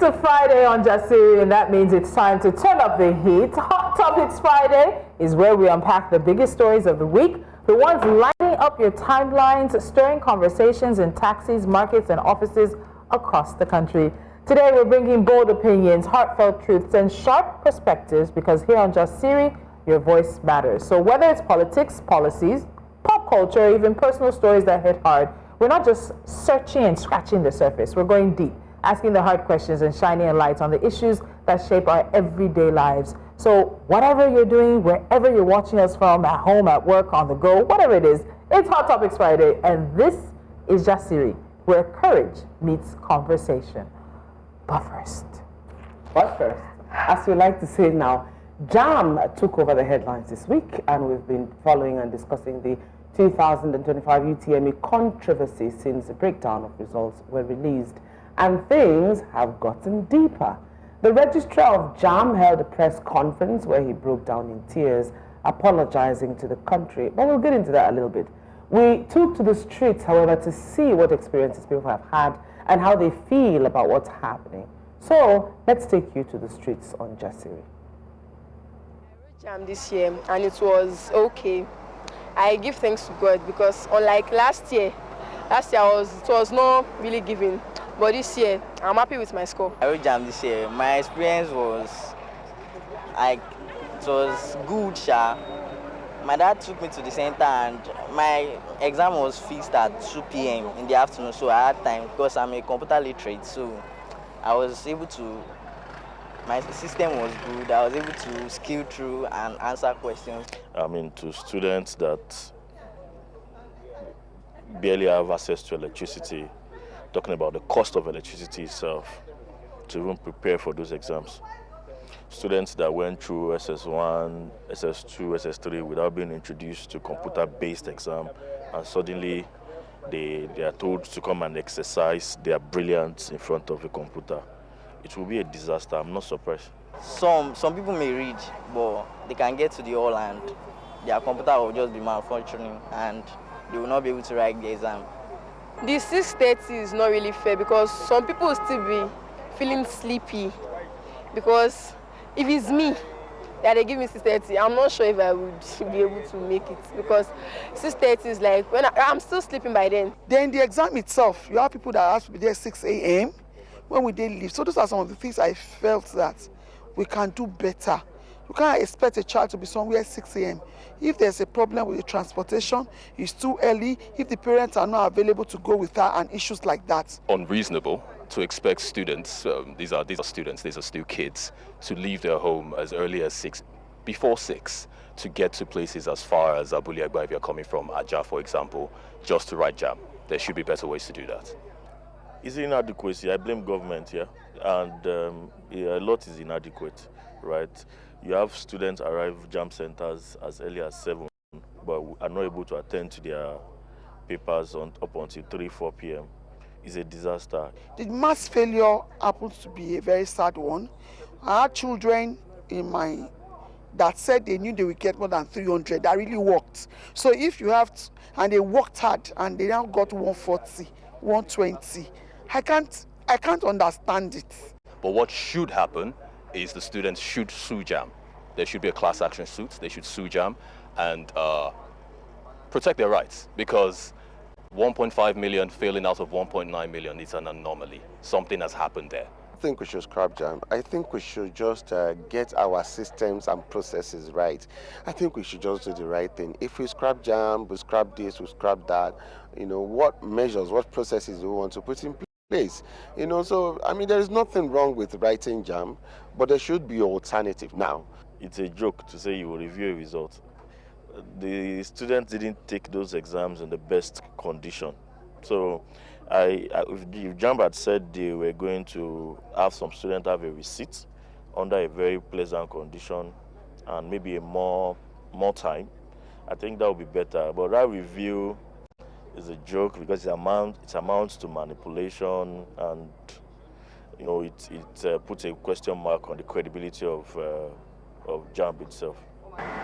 It's a Friday on Jasiri, and that means it's time to turn up the heat. Hot Topics Friday is where we unpack the biggest stories of the week, the ones lighting up your timelines, stirring conversations in taxis, markets, and offices across the country. Today, we're bringing bold opinions, heartfelt truths, and sharp perspectives, because here on Jasiri, your voice matters. So whether it's politics, policies, pop culture, or even personal stories that hit hard, we're not just searching and scratching the surface. We're going deep, asking the hard questions and shining a light on the issues that shape our everyday lives. So whatever you're doing, wherever you're watching us from, at home, at work, on the go, whatever it is, it's Hot Topics Friday, and this is Jasiri, where courage meets conversation. But first, as we like to say now, JAMB took over the headlines this week, and we've been following and discussing the 2025 UTME controversy since the breakdown of results were released, and things have gotten deeper. The Registrar of JAMB held a press conference where he broke down in tears, apologizing to the country, but we'll get into that a little bit. We took to the streets, however, to see what experiences people have had and how they feel about what's happening. So let's take you to the streets on Jasiri. I wrote JAMB this year, and it was okay. I give thanks to God, because unlike last year it was not really giving, but this year I'm happy with my score. I wrote JAMB this year. My experience was it was good, sha. My dad took me to the center, and my exam was fixed at 2 p.m. in the afternoon, so I had time because I'm a computer literate, so I was able to. My system was good. I was able to skill through and answer questions. I mean, to students that barely have access to electricity, talking about the cost of electricity itself, to even prepare for those exams. Students that went through SS1, SS2, SS3 without being introduced to computer-based exam, and suddenly they are told to come and exercise their brilliance in front of a computer. It will be a disaster. I'm not surprised. Some people may read, but they can get to the hall and their computer will just be malfunctioning and they will not be able to write the exam. The 6:30 is not really fair, because some people will still be feeling sleepy, because if it's me that they give me 6:30, I'm not sure if I would be able to make it, because 6:30 is like when I'm still sleeping by then. Then the exam itself, you have people that have to be there 6 a.m. when we did leave. So those are some of the things I felt that we can do better. You can't expect a child to be somewhere at 6 a.m. If there's a problem with the transportation, it's too early. If the parents are not available to go with her, and issues like that. Unreasonable to expect students, these are students, these are still kids, to leave their home as early as 6, before 6, to get to places as far as Abuli Agba if you're coming from Aja, for example, just to write JAMB. There should be better ways to do that. It's inadequacy. I blame government here, and a lot is inadequate, right? You have students arrive JAMB centers as early as 7, but are not able to attend to their papers up until 3, 4 p.m. It's a disaster. The mass failure happens to be a very sad one. I had children that said they knew they would get more than 300. That really worked. So if you have, and they worked hard, and they now got 140, 120. I can't understand it. But what should happen is the students should sue JAMB. There should be a class action suit. They should sue JAMB and protect their rights, because 1.5 million failing out of 1.9 million is an anomaly. Something has happened there. I think we should scrap JAMB. I think we should just get our systems and processes right. I think we should just do the right thing. If we scrap JAMB, we scrap this, we scrap that, what measures, what processes do we want to put in place? So, I mean, there is nothing wrong with writing JAMB, but there should be an alternative now. It's a joke to say you will review a result. The students didn't take those exams in the best condition. So if JAMB had said they were going to have some students have a receipt under a very pleasant condition and maybe more time, I think that would be better. But that review is a joke, because it amounts to manipulation, and it puts a question mark on the credibility of JAMB itself.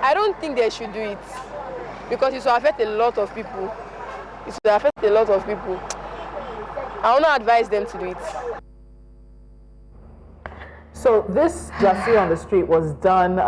I don't think they should do it, because it will affect a lot of people. I will not advise them to do it. So this Jassi on the street was done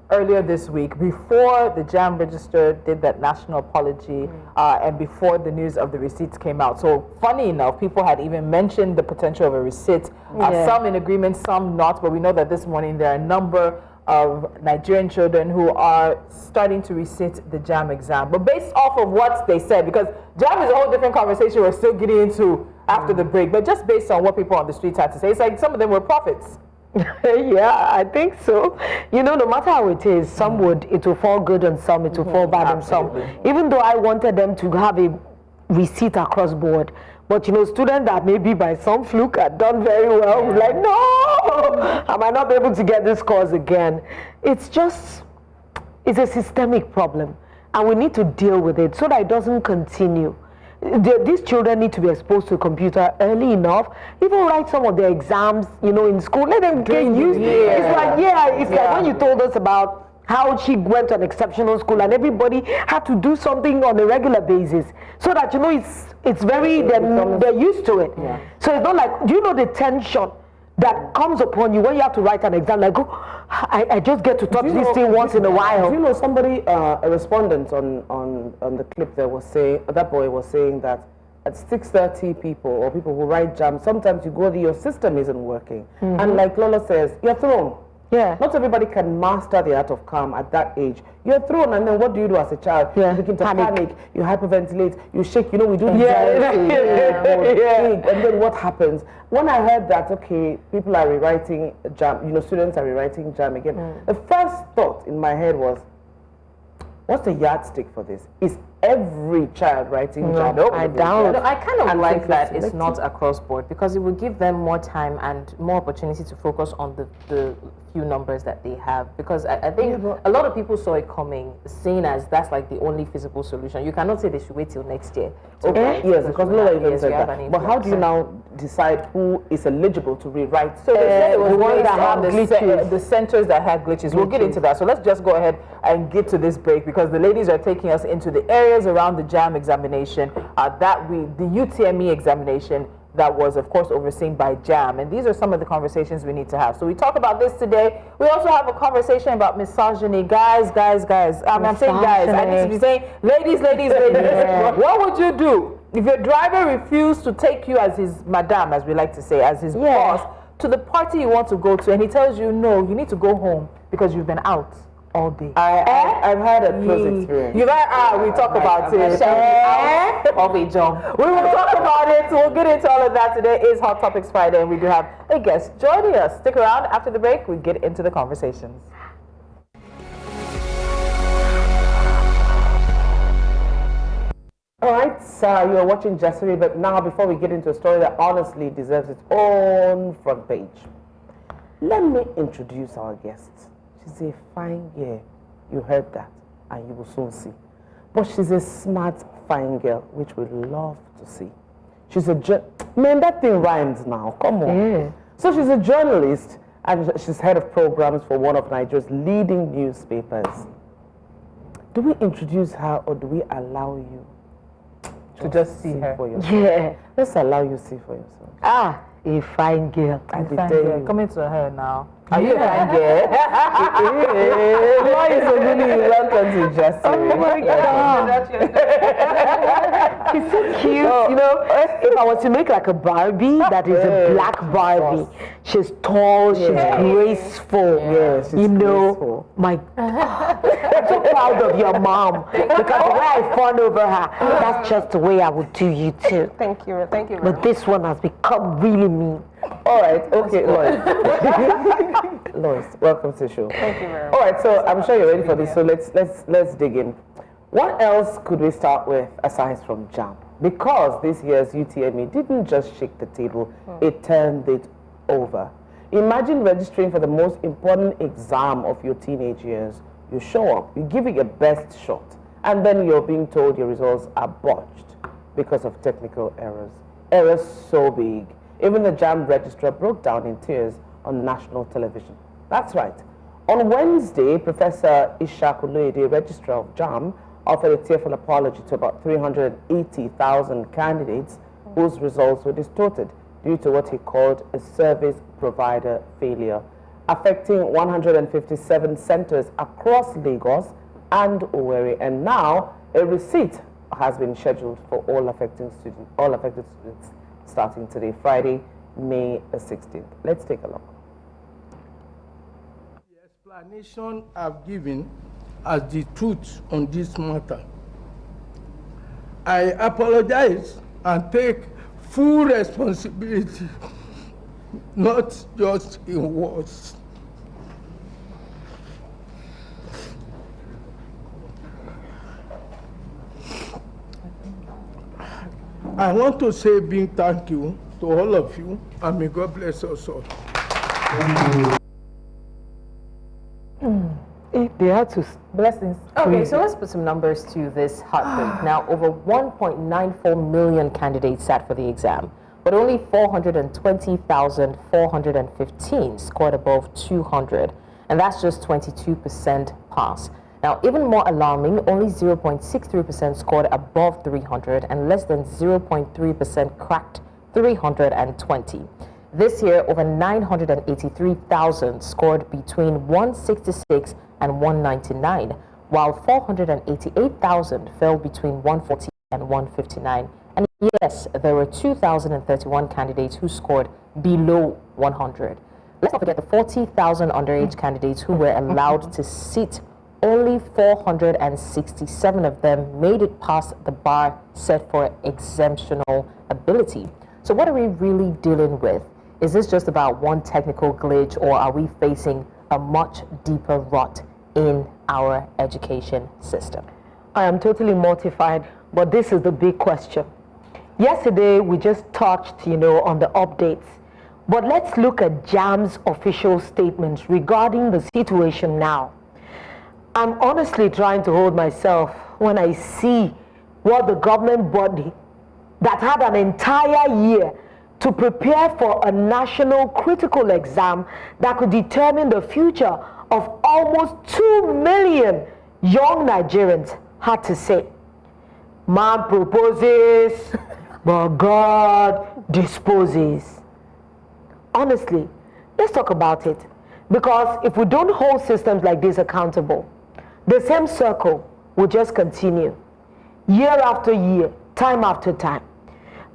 earlier this week, before the JAMB Register did that national apology and before the news of the receipts came out. So funny enough, people had even mentioned the potential of a receipt. Some in agreement, some not, but we know that this morning there are a number of Nigerian children who are starting to resit the JAMB exam. But based off of what they said, because JAMB is a whole different conversation we're still getting into after the break, but just based on what people on the streets had to say, it's like some of them were prophets. Yeah, I think so. You know, no matter how it is, some it will fall good on some, it will fall bad on some. Even though I wanted them to have a receipt across board, but you know, students that maybe by some fluke had done very well, were like, no, I might not be able to get this course again. It's a systemic problem, and we need to deal with it so that it doesn't continue. These children need to be exposed to a computer early enough. Even write some of their exams, you know, in school. Let them get used. It's like, like when you told us about how she went to an exceptional school and everybody had to do something on a regular basis, so that you know it's very they're used to it. So it's not like, do you know the tension that comes upon you when you have to write an exam? Like, oh, I just get to touch this thing once in a while. Do you know somebody, a respondent on the clip there was saying, that boy was saying that at 6:30 people who write JAMB, sometimes you go there, your system isn't working. And like Lola says, you're thrown. Yeah. Not everybody can master the art of calm at that age. You're thrown, and then what do you do as a child? You begin to panic, you hyperventilate, you shake, you know, we do and then what happens? When I heard that, okay, people are rewriting JAMB, you know, students are rewriting JAMB again, the first thought in my head was, what's the yardstick for this? Is every child writing JAMB? No, I doubt. I kind of like that it's not across board, because it will give them more time and more opportunity to focus on the few numbers that they have. Because I think a lot of people saw it coming, seeing as that's like the only feasible solution. You cannot say they should wait till next year. Yes, because Lola even said that. But how do you now decide who is eligible to rewrite? So they said it was based on the centers that had glitches. We'll get into that. So let's just go ahead and get to this break, because the ladies are taking us into the areas around the JAMB examination, the UTME examination that was, of course, overseen by JAMB. And these are some of the conversations we need to have. So we talk about this today. We also have a conversation about misogyny. Guys. I'm saying guys. I need to be saying ladies. What would you do if your driver refused to take you as his madam, as we like to say, as his boss, to the party you want to go to, and he tells you, no, you need to go home because you've been out all day? I've had a close experience. You've had, we talk about it. Of a job. We will talk about it. We'll get into all of that. Today is Hot Topics Friday, and we do have a guest joining us. Stick around. After the break, we get into the conversations. All right, so you're watching Jassi, but now before we get into a story that honestly deserves its own front page, let me introduce our guest. She's a fine girl. You heard that, and you will soon see. But she's a smart, fine girl, which we love to see. She's a man, that thing rhymes now. Come on. So she's a journalist, and she's head of programs for one of Nigeria's leading newspapers. Do we introduce her, or do we allow you to just see her for yourself? Yeah. Let's allow you to see for yourself. A fine girl. Come into her now. Are you a fine girl? Lois Ogunniyi, welcome to Jassi. Oh my God. She's so cute. You know, if I was to make like a Barbie, that is a black Barbie. She's tall, she's graceful. Yes, she's graceful. I'm so proud of your mom, because the way I fawn over her, that's just the way I would do you too. Thank you. But this one has become really mean. All right, okay, Lois. Lois, welcome to the show. Thank you very much. All right, so I'm sure you're ready for this, so let's dig in. What else could we start with aside from JAMB? Because this year's UTME didn't just shake the table, it turned it over. Imagine registering for the most important exam of your teenage years. You show up, you give it your best shot, and then you're being told your results are botched because of technical errors. Errors so big, even the JAMB registrar broke down in tears on national television. That's right. On Wednesday, Professor Ishaq Oloyede, Registrar of JAMB, offered a tearful apology to about 380,000 candidates whose results were distorted due to what he called a service provider failure. affecting 157 centers across Lagos and Owerri. And now a receipt has been scheduled for all affected students starting today, Friday, May 16th. Let's take a look. The explanation I've given as the truth on this matter. I apologize and take full responsibility, not just in words. I want to say a big thank you to all of you, and may God bless us all. They had to blessings. Okay, so let's put some numbers to this heartbreak. Now, over 1.94 million candidates sat for the exam, but only 420,415 scored above 200, and that's just 22% pass. Now, even more alarming, only 0.63% scored above 300 and less than 0.3% cracked 320. This year, over 983,000 scored between 166 and 199, while 488,000 fell between 140 and 159. And yes, there were 2,031 candidates who scored below 100. Let's not forget the 40,000 underage candidates who were allowed to sit. Only 467 of them made it past the bar set for exemptional ability. So what are we really dealing with? Is this just about one technical glitch, or are we facing a much deeper rot in our education system? I am totally mortified, but this is the big question. Yesterday, we just touched, on the updates. But let's look at JAMB's official statements regarding the situation now. I'm honestly trying to hold myself when I see what the government body that had an entire year to prepare for a national critical exam that could determine the future of almost 2 million young Nigerians had to say. Man proposes, but God disposes. Honestly, let's talk about it. Because if we don't hold systems like this accountable, the same circle will just continue, year after year, time after time.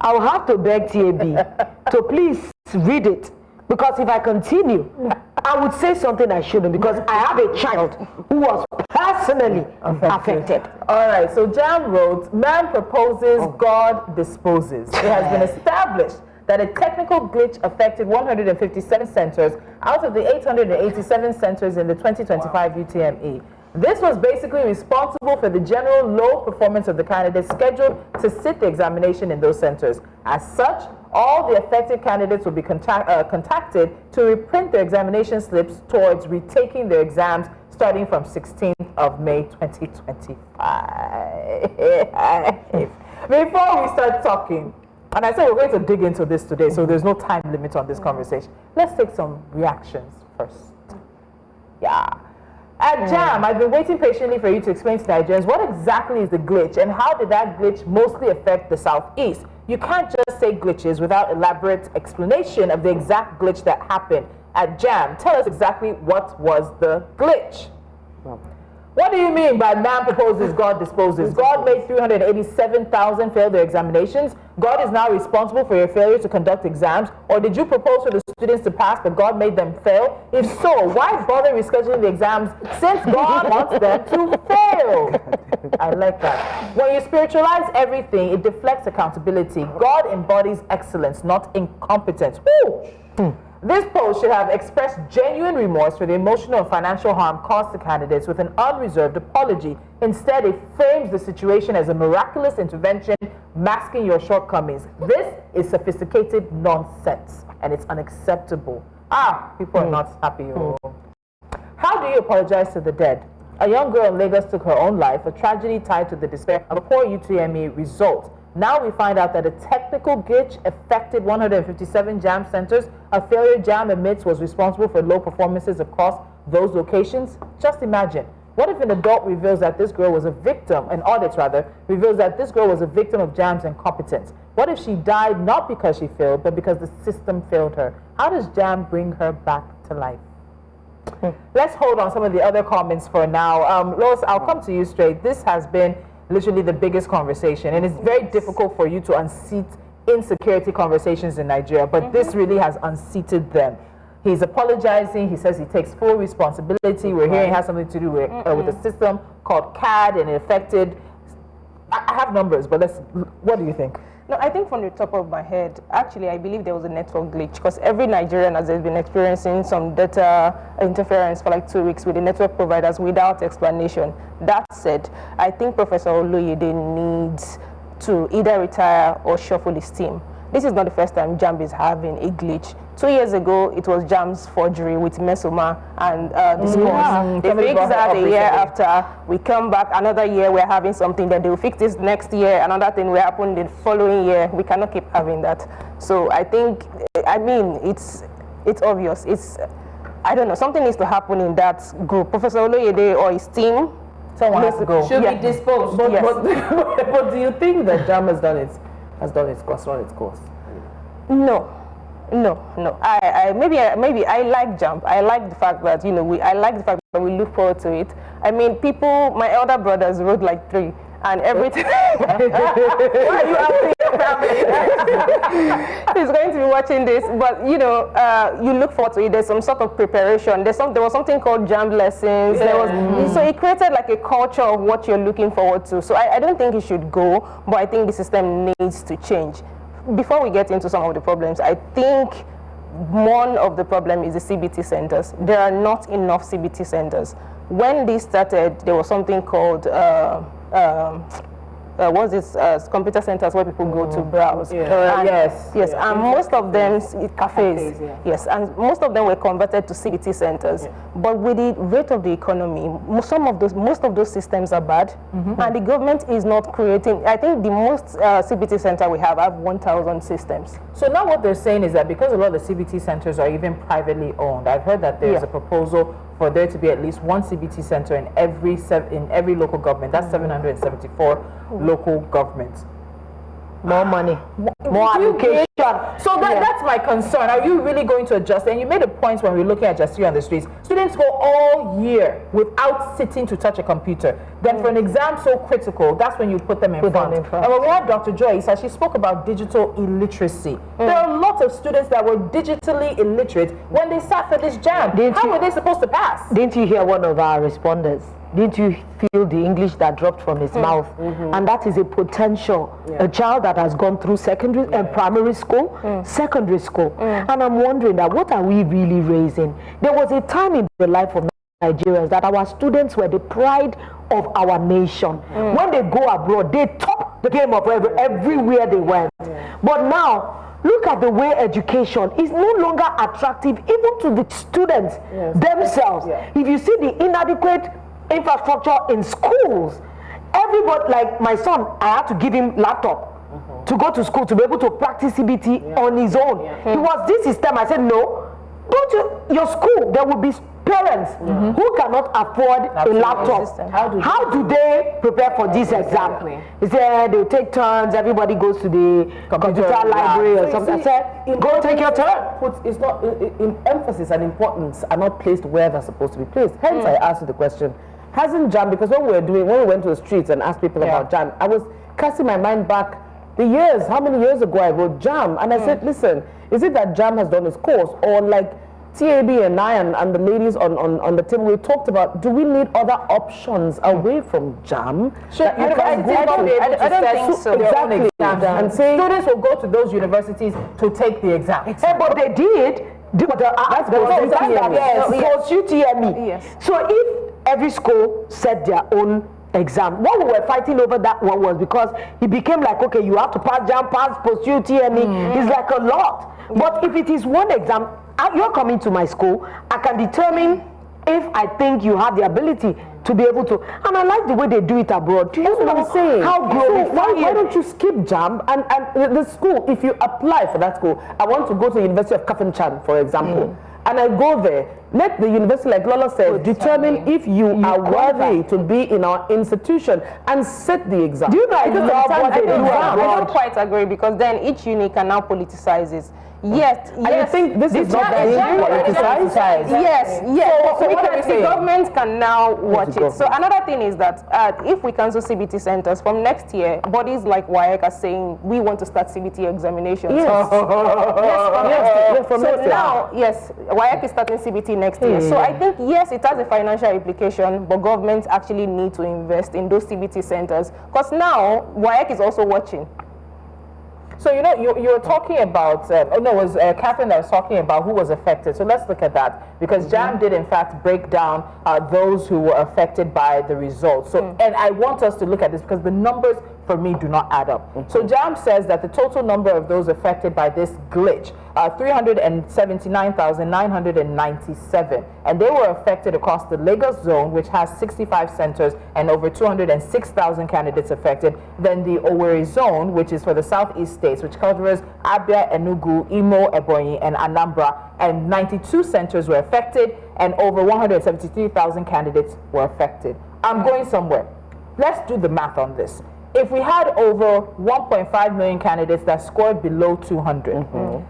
I'll have to beg TAB to please read it, because if I continue, I would say something I shouldn't, because I have a child who was personally affected. All right, so JAMB wrote, man proposes, God disposes. It has been established that a technical glitch affected 157 centers out of the 887 centers in the 2025 UTME. This was basically responsible for the general low performance of the candidates scheduled to sit the examination in those centers. As such, all the affected candidates will be contacted to reprint their examination slips towards retaking their exams starting from 16th of May 2025. Before we start talking, and I said we're going to dig into this today, so there's no time limit on this conversation. Let's take some reactions first. Yeah. At JAMB, I've been waiting patiently for you to explain to Nigerians what exactly is the glitch and how did that glitch mostly affect the Southeast. You can't just say glitches without elaborate explanation of the exact glitch that happened. At JAMB, tell us exactly what was the glitch. What do you mean by man proposes, God disposes? God made 387,000 fail their examinations. God is now responsible for your failure to conduct exams? Or did you propose for the students to pass, but God made them fail? If so, why bother rescheduling the exams since God wants them to fail? I like that. When you spiritualize everything, it deflects accountability. God embodies excellence, not incompetence. Woo! This post should have expressed genuine remorse for the emotional and financial harm caused to candidates with an unreserved apology. Instead, it frames the situation as a miraculous intervention, masking your shortcomings. This is sophisticated nonsense, and it's unacceptable. People are not happy. How do you apologize to the dead? A young girl in Lagos took her own life, a tragedy tied to the despair of a poor UTME result. Now we find out that a technical glitch affected 157 JAMB centers. A failure JAMB admits was responsible for low performances across those locations. Just imagine, what if an adult reveals that this girl was a victim, an audit rather, reveals that this girl was a victim of JAMB's incompetence? What if she died not because she failed, but because the system failed her? How does JAMB bring her back to life? Let's hold on some of the other comments for now. Lois, I'll come to you straight. This has been literally the biggest conversation, and it's very difficult for you to unseat insecurity conversations in Nigeria, but this really has unseated them. He's apologizing. He says he takes full responsibility. We're hearing it has something to do with a system called CAD, and it affected. I have numbers, but what do you think? No, I think from the top of my head, actually, I believe there was a network glitch because every Nigerian has been experiencing some data interference for like 2 weeks with the network providers without explanation. That said, I think Professor Oloyede needs to either retire or shuffle his team. This is not the first time JAMB is having a glitch. 2 years ago, it was JAMB's forgery with Mesoma and the scores. They fixed that a year after. We come back another year, we're having something. Then they'll fix this next year. Another thing will happen the following year. We cannot keep having that. So I think, I mean, it's obvious. I don't know, something needs to happen in that group. Professor Oloyede or his team, someone has to go. Should be disposed. But do you think that JAMB has run its course? No. Maybe I like JAMB. I like the fact that I like the fact that we look forward to it. I mean, my elder brothers wrote like 3, and every time. Why are you asking your family? He's going to be watching this, but you look forward to it. There's some sort of preparation. There was something called JAMB lessons. So it created like a culture of what you're looking forward to. So I don't think it should go, but I think the system needs to change. Before we get into some of the problems, I think one of the problems is the CBT centers. There are not enough CBT centers. When this started, there was something called computer centers where people go to browse. Yes, and most of them cafes. Yes, and most of them were converted to CBT centers. But with the rate of the economy, most of those systems are bad, and the government is not creating. I think the most CBT center we have 1,000 systems. So now what they're saying is that because a lot of the CBT centers are even privately owned, I've heard that there's a proposal for there to be at least one CBT center in every local government. That's 774 local governments. More money, more education. So that's my concern. Are you really going to adjust? And you made a point when we were looking at Justice on the streets. Students go all year without sitting to touch a computer. Then for an exam so critical, that's when you put them in front. And when we had Dr. Joy Isa, she spoke about digital illiteracy. There are a lot of students that were digitally illiterate when they sat for this JAMB. How were they supposed to pass? Didn't you hear one of our respondents? Didn't you feel the English that dropped from his mouth? And that is a potential. A child that has gone through secondary and primary school, secondary school. And I'm wondering that what are we really raising? There was a time in the life of Nigerians that our students were the pride of our nation. When they go abroad, they top the game of everywhere they went. But now, look at the way education is no longer attractive even to the students themselves. If you see the inadequate infrastructure in schools, everybody, like my son, I had to give him laptop to go to school to be able to practice CBT on his own. It was this system. I said, no, go to your school. There will be parents who cannot afford a laptop. How do they prepare for this exam? He said they'll take turns, everybody goes to the computer library or something. I said, go take your turn. It's not in emphasis and importance are not placed where they're supposed to be placed. Hence I asked you the question, hasn't JAMB, because when we went to the streets and asked people about JAMB, I was casting my mind back the years, how many years ago I wrote JAMB, and I said, listen, is it that JAMB has done its course, or like TAB and I and the ladies on the table, we talked about, do we need other options away from JAMB? I don't think so. Exactly. And students will go to those universities to take the exam. But they did. That's UTME. Yes. So if every school set their own exam, what we were fighting over that one was because it became like, okay, you have to pass JAMB, pass post UTME. It's like a lot. But if it is one exam, you're coming to my school, I can determine if I think you have the ability to be able to, and I like the way they do it abroad. Do you know what I'm saying? How glorified. Why don't you skip JAMB and the school, if you apply for that school, I want to go to the University of Kafanchan, for example, and I go there, Let the university, like Lola said, determine if you are worthy to be in our institution and set the exam. Do you know I don't quite agree, because then each uni can now politicize it. Yes. And you think this is not being politicized? Yes. So the government can now watch it. So another thing is that if we cancel CBT centers from next year, bodies like WAEC are saying we want to start CBT examinations. Yes. From next year. Now, yes, WAEC is starting CBT next year. So I think, yes, it has a financial implication, but governments actually need to invest in those CBT centers, because now WAEC is also watching. So, you know, you're talking about, it was Catherine that was talking about who was affected. So let's look at that, because JAMB did in fact break down those who were affected by the results. So, and I want us to look at this because the numbers for me do not add up. So JAMB says that the total number of those affected by this glitch, 379,997, and they were affected across the Lagos zone, which has 65 centers and over 206,000 candidates affected. Then the Owerri zone, which is for the southeast states, which covers Abia, Enugu, Imo, Ebonyi, and Anambra, and 92 centers were affected, and over 173,000 candidates were affected. I'm going somewhere. Let's do the math on this. If we had over 1.5 million candidates that scored below 200,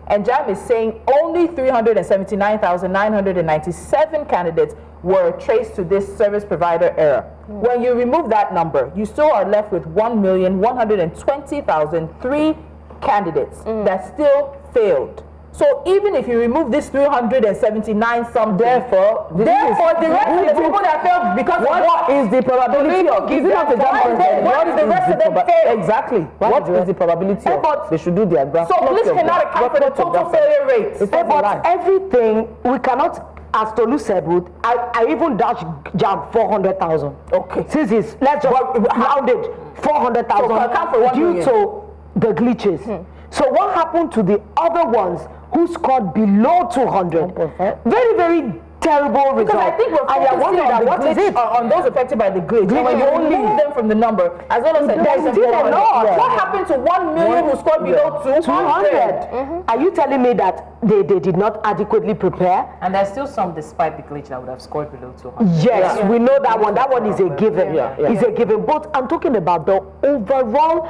and JAMB is saying only 379,997 candidates were traced to this service provider error. When you remove that number, you still are left with 1,120,003 candidates that still failed. So even if you remove this 379 some, therefore the rest of the people that failed because what is the probability of? Is it not a JAMB? What is the rest of them fail? Exactly. What is the probability of? They should do their graph. So police cannot account for the total failure rate. But everything we cannot. As Tolu said, I even dash JAMB 400,000. Okay. Since it's, let's just round it, 400,000 due to the glitches. So what happened to the other ones who scored below 200? Very, very terrible result. Because I think we're focusing on the glitch, on those affected by the glitch. And when you remove them from the number, as well as there's still a lot. What happened to 1 million who scored below 200? Are you telling me that they did not adequately prepare? And there's still some, despite the glitch, that would have scored below 200. Yes, we know that one. That one is a given. Is a given. But I'm talking about the overall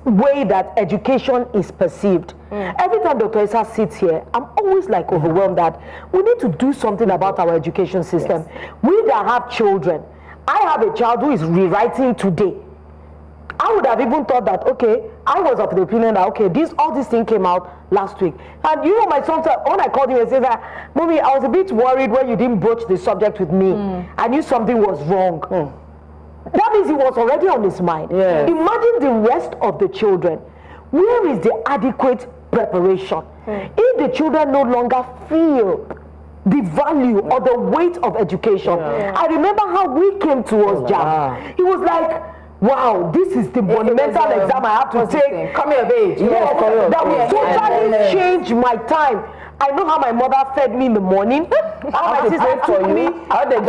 way that education is perceived. Every time Dr. Issa sits here, I'm always like overwhelmed that we need to do something about our education system. We that have children, I have a child who is rewriting today. I would have even thought that, okay, I was of the opinion that, okay, all this thing came out last week. And you know, my son, when I called him and said that, Mommy, I was a bit worried when you didn't broach the subject with me. I knew something was wrong. That means it was already on his mind. Imagine the rest of the children. Where is the adequate preparation? If the children no longer feel the value or the weight of education. I remember how we came towards JAMB. It was like, wow, this is the monumental exam I have to take. Coming of age. That will totally change my time. I know how my mother fed me in the morning. How my sister took me, how they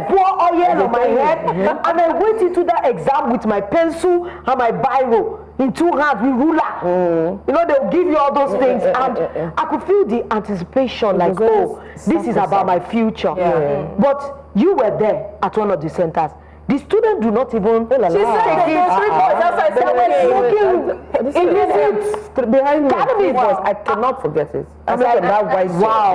pour oil on my head, and I went into that exam with my pencil and my biro in 2 hands with ruler. You know, they'll give you all those things, and I could feel the anticipation, like, oh, this is about my future. But you were there at one of the centers. The students do not even. She said those 3 boys outside smoking behind me. I cannot forget it. I mean, that white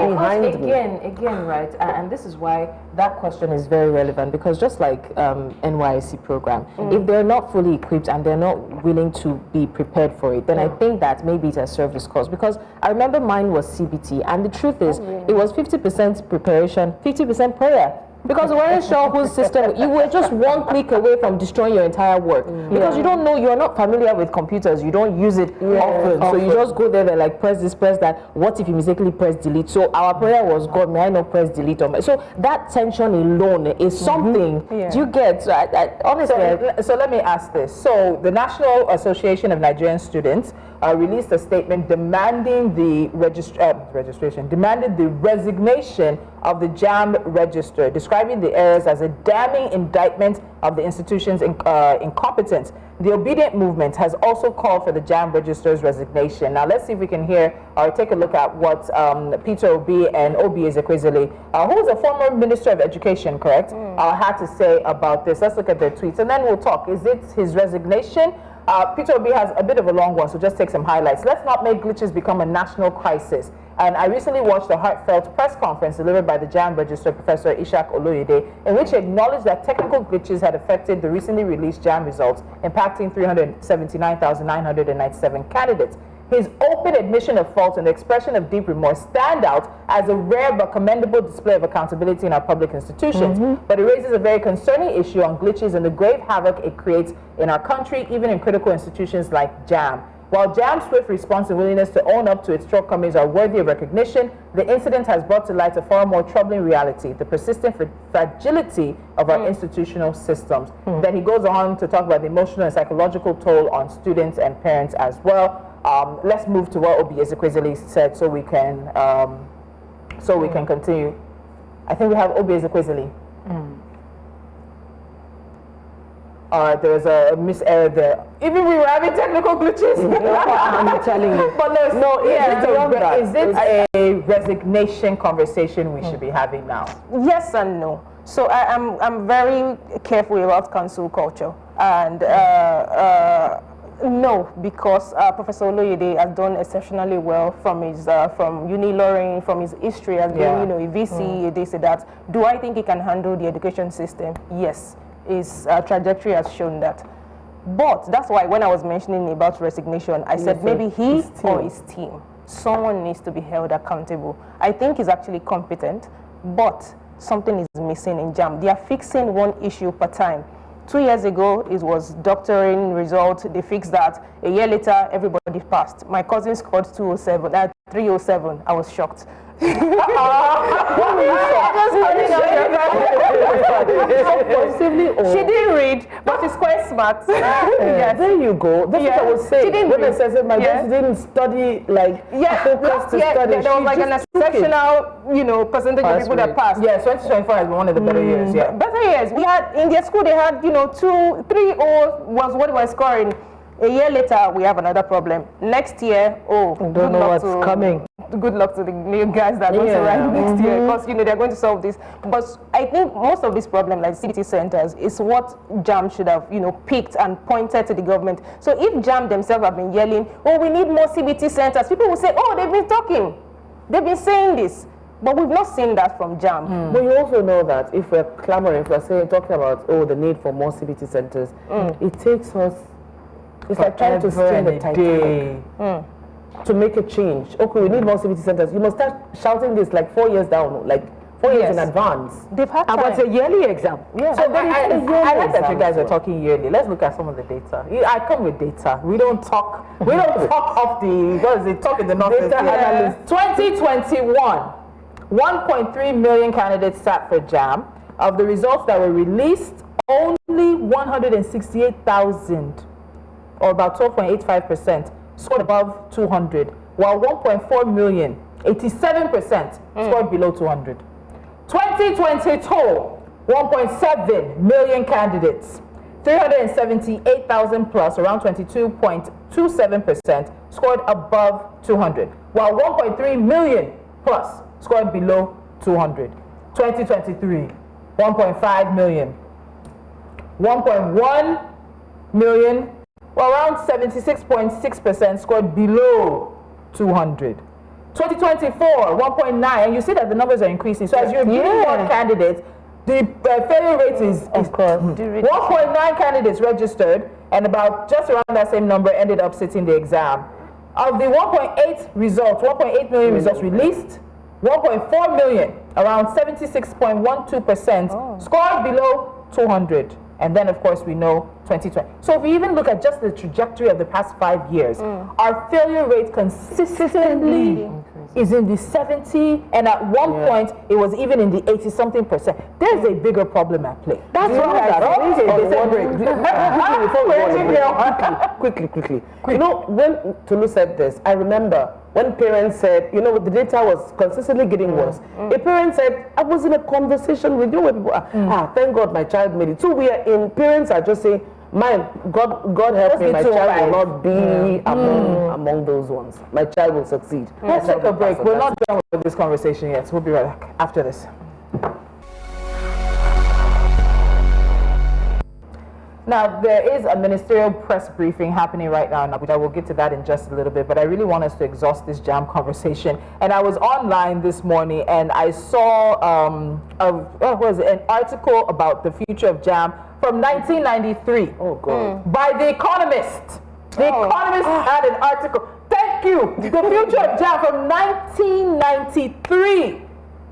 behind me. Again, right? And this is why that question is very relevant, because just like NYSC program, if they're not fully equipped and they're not willing to be prepared for it, then I think that maybe it has served its cause. Because I remember mine was CBT, and the truth is, it was 50% preparation, 50% prayer. Because we weren't sure whose system, you were just one click away from destroying your entire work. Because you don't know, you're not familiar with computers, you don't use it often. So you just go there and like press this, press that. What if you mistakenly press delete? So our prayer was, God, may I not press delete on my. So that tension alone is something. Do you get? So honestly. So let me ask this. So the National Association of Nigerian Students released a statement demanding the demanded the resignation of the JAMB registrar, describing the errors as a damning indictment of the institution's incompetence. The Obedient Movement has also called for the JAMB registrar's resignation. Now let's see if we can hear or take a look at what Peter Obi and Obi Ezekwesili, who is a former Minister of Education, correct, had to say about this. Let's look at their tweets and then we'll talk. Is it his resignation? Peter Obi has a bit of a long one, so just take some highlights. Let's not make glitches become a national crisis. And I recently watched a heartfelt press conference delivered by the JAMB Registrar Professor Ishaq Oloyede, in which he acknowledged that technical glitches had affected the recently released JAMB results, impacting 379,997 candidates. His open admission of fault and the expression of deep remorse stand out as a rare but commendable display of accountability in our public institutions. But it raises a very concerning issue on glitches and the grave havoc it creates in our country, even in critical institutions like JAMB. While JAMB's swift response and willingness to own up to its shortcomings are worthy of recognition, the incident has brought to light a far more troubling reality, the persistent fragility of our institutional systems. Then he goes on to talk about the emotional and psychological toll on students and parents as well. Let's move to what Obi Ezekwesili said so we can continue. I think we have Obi Ezekwesili. There was a miserror there. Even we were having technical glitches. I'm telling you. But is it a resignation conversation we should be having now? Yes and no. So I'm very careful about cancel culture, and no, because Professor Oloyede has done exceptionally well from his from Uniloring, from his history as being a VC, this and that. Do I think he can handle the education system? Yes. His trajectory has shown that. But that's why when I was mentioning about resignation, I said maybe he or his team, someone needs to be held accountable. I think he's actually competent, but something is missing in JAMB. They are fixing one issue per time. 2 years ago, it was doctoring result. They fixed that. A year later, everybody passed. My cousin scored 307. I was shocked. She didn't read, but she's quite smart. Yes. There you go. That's what I was saying. She didn't when read. I said my daughter didn't study last year there was like an exceptional, percentage of people that passed. Yeah, 2024 has been one of the better years. Yeah, better years. We had in their school they had 2, 3 was what we're scoring. A year later, we have another problem. Next year, don't know what's coming. Good luck to the new guys that are going to ride next year, because they're going to solve this. But I think most of this problem, like city centers, is what JAMB should have picked and pointed to the government. So if JAMB themselves have been yelling, we need more CBT centers, people will say, they've been talking, they've been saying this. But we've not seen that from JAMB. But you also know that if we're clamoring, if we're talking about the need for more CBT centers, it takes us. It's like trying to string the Titanic to make a change. Okay, we need more CBT centers. You must start shouting this like 4 years down, like 4 years in advance. They've had time. About a yearly exam. Yeah. So I like that you guys are talking yearly. Let's look at some of the data. I come with data. We don't talk off the, talk in the north. 2021, 1.3 million candidates sat for JAMB. Of the results that were released, only 168,000, or about 12.85%, scored above 200, while 1.4 million, 87%, scored below 200. 2022, 1.7 million candidates, 378,000 plus, around 22.27%, scored above 200, while 1.3 million plus scored below 200. 2023, 1.5 million, 1.1 million, well, around 76.6% scored below 200. 2024, 1.9, and you see that the numbers are increasing. So as you're giving more candidates, the failure rate is of course 1.9 candidates registered, and about just around that same number ended up sitting the exam. Of the 1.8 million results released, 1.4 million, around 76.12%, scored below 200. And then, of course, we know 2020. So if we even look at just the trajectory of the past 5 years, our failure rate consistently is in the 70, and at one point it was even in the 80-something%. There's a bigger problem at play. That's quickly. You know, when Tolu said this, I remember when parents said, you know, the data was consistently getting worse. A parent said, I was in a conversation with you where people thank God my child made it. So parents are just saying, God help me, my child will not be among those ones. My child will succeed. Let's take a break. We're not done with this conversation yet. We'll be right back after this. Now, there is a ministerial press briefing happening right now in Abuja. We'll get to that in just a little bit, but I really want us to exhaust this JAMB conversation. And I was online this morning and I saw an article about the future of JAMB from 1993. Oh, God. By The Economist. The Economist had an article. Thank you. The future of JAMB from 1993.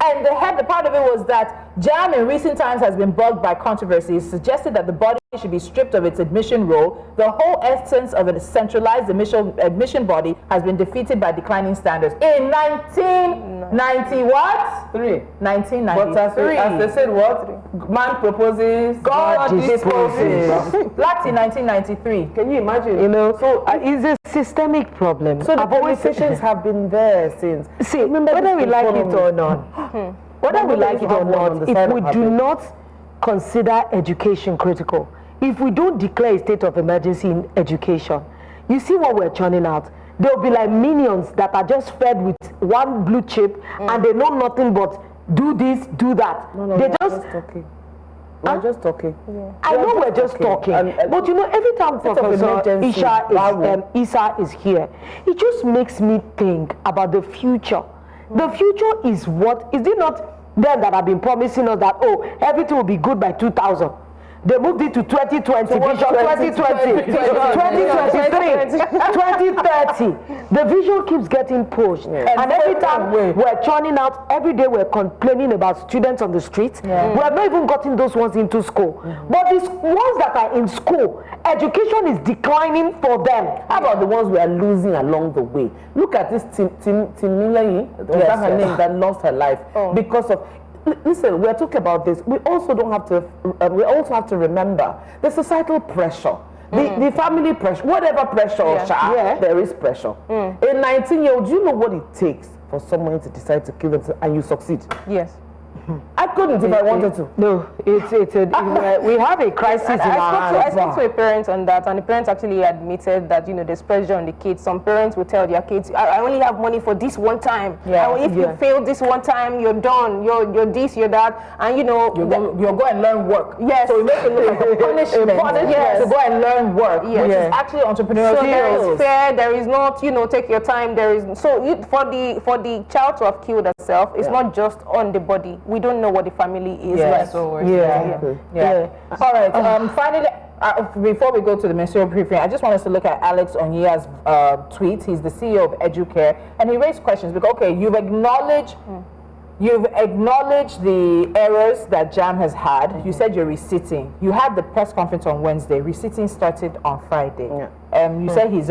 And the part of it was that JAMB in recent times has been bugged by controversies, suggested that the body should be stripped of its admission role. The whole essence of a centralized admission body has been defeated by declining standards. In 1990 what? 1993. But as they said what? Man proposes, God disposes. That's in 1993. Can you imagine? You know, so it's a systemic problem. So the politicians have been there since. See, whether we like it or not, whether we like it or not, if we do not consider education critical, if we don't declare a state of emergency in education, you see what we're churning out. There'll be like minions that are just fed with one blue chip and they know nothing but do this, do that. They just talking. We're just talking. Yeah. I know we're just talking. But you know, every time Professor Ishaq is here, it just makes me think about the future. The future is what? Is it not them that have been promising us that, everything will be good by 2000? They moved it to 2020, vision 2020, 2023, 2030. The vision keeps getting pushed. And every time we're churning out, every day we're complaining about students on the streets. We have not even gotten those ones into school. But these ones that are in school, education is declining for them. How about the ones we are losing along the way? Look at this Timileyi, her name, that lost her life because of... Listen, we're talking about this. We also have to remember the societal pressure, the family pressure, whatever pressure, there is pressure. A 19-year-old, do you know what it takes for someone to decide to kill themselves and you succeed? Yes. I couldn't if I wanted to. No, we have a crisis in our I spoke to a parent on that, and the parents actually admitted that, there's pressure on the kids. Some parents will tell their kids, I only have money for this one time. If you fail this one time, you're done. You're this, you're that. And you'll go and learn work. Yes. So we make it look like a punishment to go and learn work, which is actually entrepreneurial. So there is fair, there is not, take your time. There is for the child to have killed herself, it's not just on the body. We don't know what the family is like. All right. Finally, before we go to the ministerial briefing, I just want us to look at Alex Onyia's tweet. He's the CEO of Educare, and he raised questions because you've acknowledged the errors that JAMB has had. You said you're resitting. You had the press conference on Wednesday. Resitting started on Friday. You said he was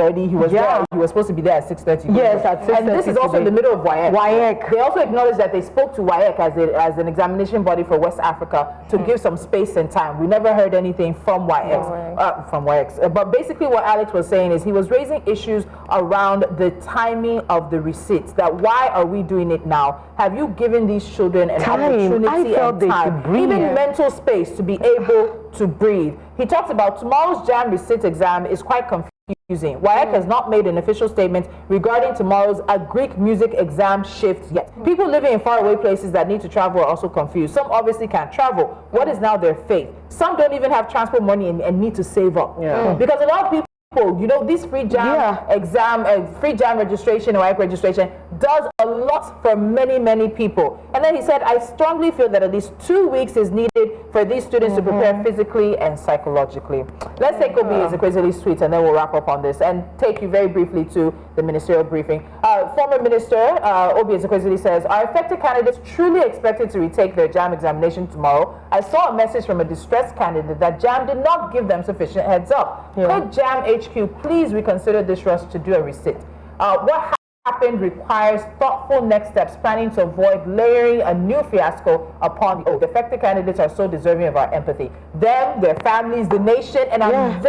there. He was supposed to be there at 6:30. Yes, at 6:30. And this is also in the middle of WAEC. They also acknowledged that they spoke to WAEC as an examination body for West Africa to give some space and time. We never heard anything from WAEC. But basically what Alex was saying is he was raising issues around the timing of the receipts. That why are we doing it now? Have you given these children an opportunity and time, even mental space to be able to breathe? He talks about tomorrow's JAMB receipt exam is quite confusing. WAEC has not made an official statement regarding tomorrow's Greek music exam shift yet. People living in faraway places that need to travel are also confused. Some obviously can't travel. What is now their fate? Some don't even have transport money and need to save up. Because a lot of people, this free JAMB exam, free JAMB registration or WAEC registration does a lot for many, many people. And then he said, I strongly feel that at least 2 weeks is needed for these students to prepare physically and psychologically. Let's take Obi Ezekwesili's tweet and then we'll wrap up on this and take you very briefly to the ministerial briefing. former minister, Obi Ezekwesili, says, are affected candidates truly expected to retake their JAMB examination tomorrow? I saw a message from a distressed candidate that JAMB did not give them sufficient heads up. Could JAMB HQ please reconsider this rush to do a resit? What happened requires thoughtful next steps, planning to avoid layering a new fiasco upon the affected candidates are so deserving of our empathy. Them, their families, the nation, and I'm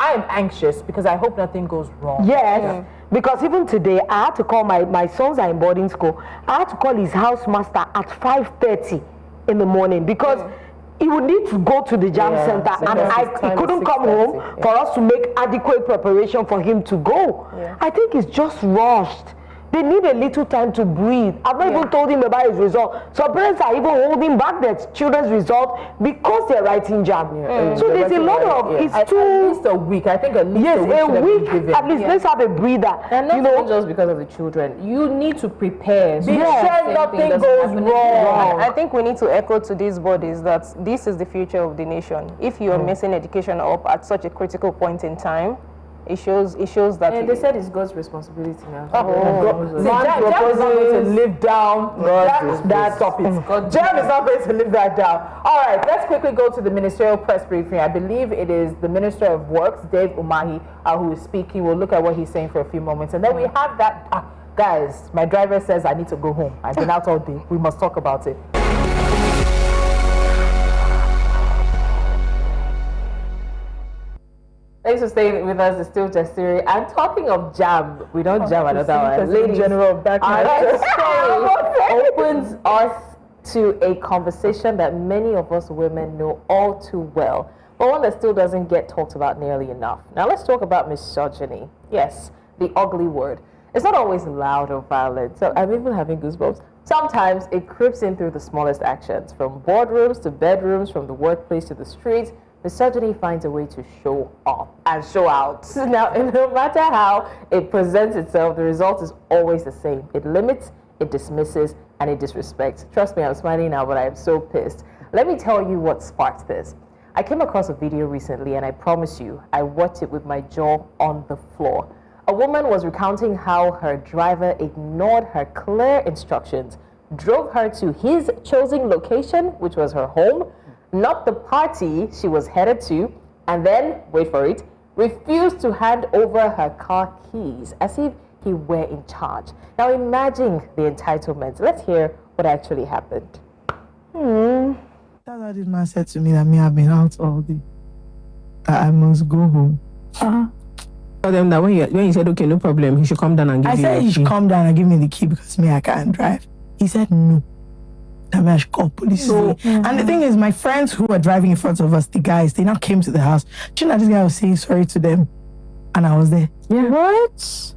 I am anxious because I hope nothing goes wrong. Yes, because even today, I had to call my sons are in boarding school. I had to call his housemaster at 5:30 in the morning because he would need to go to the JAMB center and he couldn't come home for us to make adequate preparation for him to go. I think it's just rushed. They need a little time to breathe. I've not even told him about his result. So parents are even holding back their children's result because they're writing JAMB. So there's a lot of, at least a week. I think at least a week. At least let's have a breather. And not just because of the children. You need to prepare. Be sure nothing goes wrong. I think we need to echo to these bodies that this is the future of the nation. If you are messing education up at such a critical point in time, it shows that. And they said it's God's responsibility now. JAMB is not going to live down that topic. JAMB is not going to live that down. All right, let's quickly go to the ministerial press briefing. I believe it is the Minister of Works, Dave Umahi, who is speaking. We'll look at what he's saying for a few moments. And then we have that, guys, my driver says I need to go home. I've been out all day. We must talk about it. Thanks for staying with us. It's still Justiri. And talking of JAMB, we don't jam another one. Ladies General of that opens us to a conversation that many of us women know all too well, but one that still doesn't get talked about nearly enough. Now let's talk about misogyny. Yes, the ugly word. It's not always loud or violent. So I'm even having goosebumps. Sometimes it creeps in through the smallest actions, from boardrooms to bedrooms, from the workplace to the streets. Misogyny finds a way to show up and show out. Now, no matter how it presents itself, the result is always the same. It limits, it dismisses, and it disrespects. Trust me, I'm smiling now, but I am so pissed. Let me tell you what sparked this. I came across a video recently, and I promise you, I watched it with my jaw on the floor. A woman was recounting how her driver ignored her clear instructions, drove her to his chosen location, which was her home, not the party she was headed to, and then, wait for it, refused to hand over her car keys as if he were in charge. Now imagine the entitlement. Let's hear what actually happened. That's what this man said to me, that me I've been out all day. That I must go home. Tell them that when you said, okay, no problem, he should come down and give you the key. I said he should come down and give me the key because me, I can't drive. He said no. That I should call police. And the thing is, my friends who were driving in front of us, the guys, they now came to the house. Do you know this guy was saying sorry to them? And I was there. Yeah. What?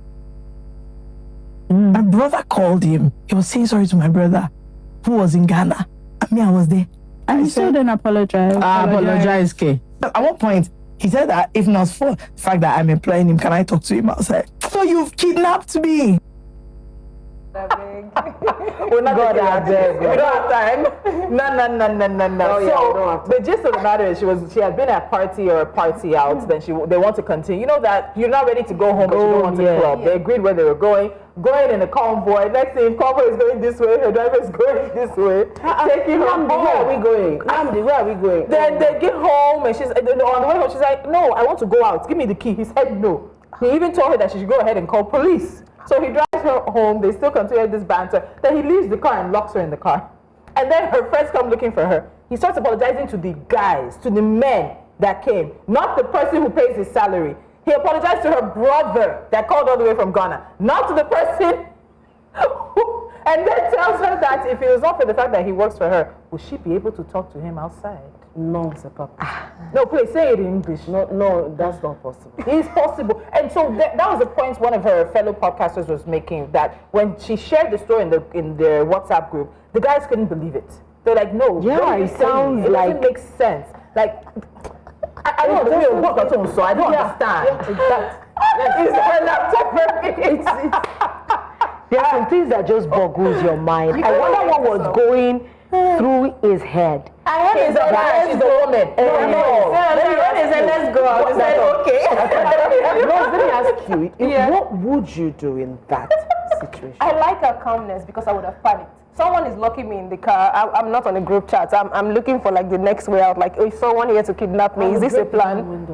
My brother called him. He was saying sorry to my brother who was in Ghana. And me, I was there. And he still didn't apologize. Apologize, K. At one point, he said that if not for the fact that I'm employing him, can I talk to him outside? So you've kidnapped me. We're not going to we don't have time. No. So the gist of the matter is she had been at a party or a party out, then they want to continue. You know that you're not ready to go home, but you don't want to club. They agreed where they were going in a convoy. Next thing, convoy is going this way, her driver is going this way. Taking her home. Where are we going? Where are we going? Then they get home and on the way home, she's like, no, I want to go out. Give me the key. He said no. He even told her that she should go ahead and call police. So he drives her home, they still continue this banter. Then he leaves the car and locks her in the car. And then her friends come looking for her. He starts apologizing to the guys, to the men that came, not the person who pays his salary. He apologized to her brother that called all the way from Ghana, not to the person who, and then tells her that if it was not for the fact that he works for her, would she be able to talk to him outside? No, c'est pas possible. No, please say it in English. No, that's not possible. It's possible. And so that was the point one of her fellow podcasters was making, that when she shared the story in their WhatsApp group, the guys couldn't believe it. They're like, no, it sounds like it doesn't make sense. Like, I don't know, so I don't understand. There are some things that just boggles your mind. I wonder what was going through his head. And when is that? She's a woman. When is let's go. I said, okay. Let me ask you, what would you do in that situation? I like her calmness because I would have panicked. Someone is locking me in the car. I'm not on a group chat. I'm looking for like the next way out. Like, is someone here to kidnap me? Is this a plan?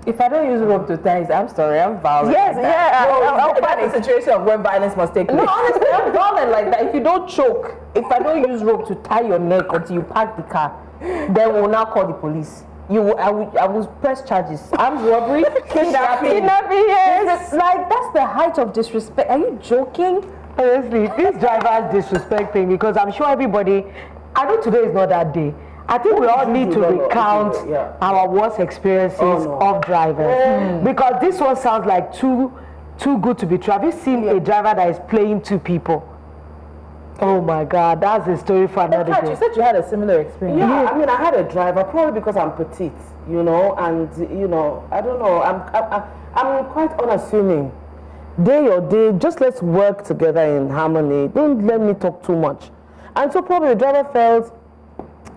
If I don't use rope to ties, I'm sorry, I'm violent. Yes, like that. that's a situation of when violence must take place. No, honestly, I'm violent like that. If you don't choke, if I don't use rope to tie your neck until you park the car, then we'll now call the police. I will press charges. Armed robbery, kidnapping. Yes. Like, that's the height of disrespect. Are you joking? Honestly, this driver's disrespecting because I'm sure everybody, I know today is not that day. I think we all need to recount our worst experiences of drivers because this one sounds like too good to be true. Have you seen a driver that is playing two people? Oh my God, that's a story for another day. You said you had a similar experience. Yeah, I mean, I had a driver probably because I'm petite, you know, and you know, I don't know. I'm quite unassuming. Day or day, just let's work together in harmony. Don't let me talk too much. And so probably the driver felt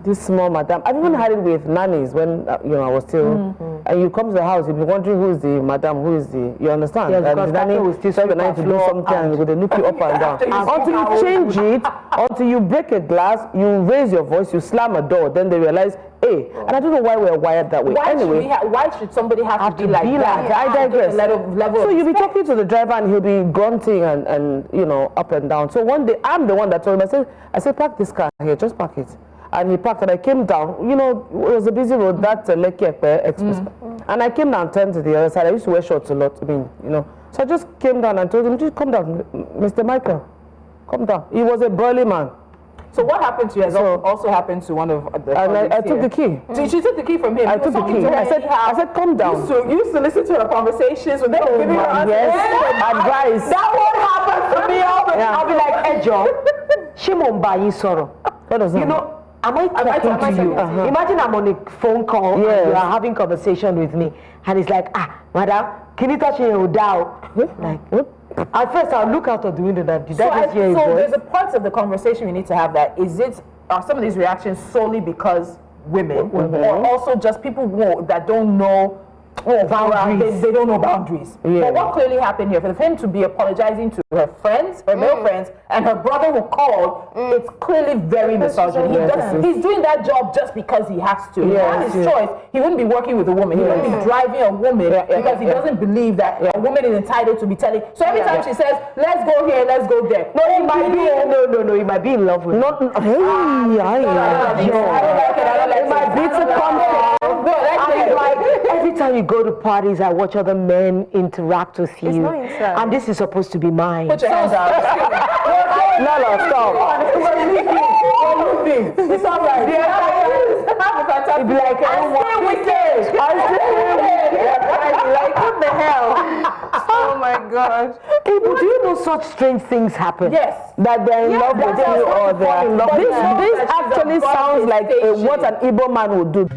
this small madam. I've even had it with nannies when you know I was still. And you come to the house, you'll be wondering who is the madam, who is the. You understand? Yes, because the nanny will still tell the nanny to do something and they look you up and down. Until you change it, until you break a glass, you raise your voice, you slam a door, then they realize, hey. And I don't know why we're wired that way. Why should somebody have to be like that? I digress. So you'll be talking to the driver and he'll be grunting and you know up and down. So one day I'm the one that told him. I said park this car here, just park it. And he parked and I came down, you know, it was a busy road, that Lekki Express. And I came down, turned to the other side. I used to wear shorts a lot, I mean, you know. So I just came down and told him, just come down, Mr. Michael, come down. He was a burly man. So what happened to you has also happened to one of the And I took the key. So she took the key from him. I took the key. I said, come down. You used to listen to her conversations with them giving her advice. That won't happen to me all the time. I'll be like, hey, Joe, Shimon Bayi Soro. What does that mean? Am I talking to you? Imagine I'm on a phone call and you are having conversation with me and it's like, madam, can you touch your down? Like, at first I'll look out of the window that did I just hear So there's a part of the conversation we need to have that are some of these reactions solely because women or also just people that don't know boundaries. They don't know boundaries. But what clearly happened here, for him to be apologizing to her friends, her male friends, and her brother who called, it's clearly very misogyny. He's doing that job just because he has to. That's his choice. He wouldn't be working with a woman. He wouldn't be driving a woman because he doesn't believe that a woman is entitled to be telling. So every time she says, let's go here, let's go there. No, he might be he might be in love with I don't like it. It might be to come every time you go to parties, I watch other men interact with you. And this is supposed to be mine. Put your hands out. No, stop. It's all right. You'd be like, I stay with Like, what the hell? Oh my God. People, do you know such strange things happen? Yes. That they're in love with you or they're in love. This actually sounds like what an Igbo man would do.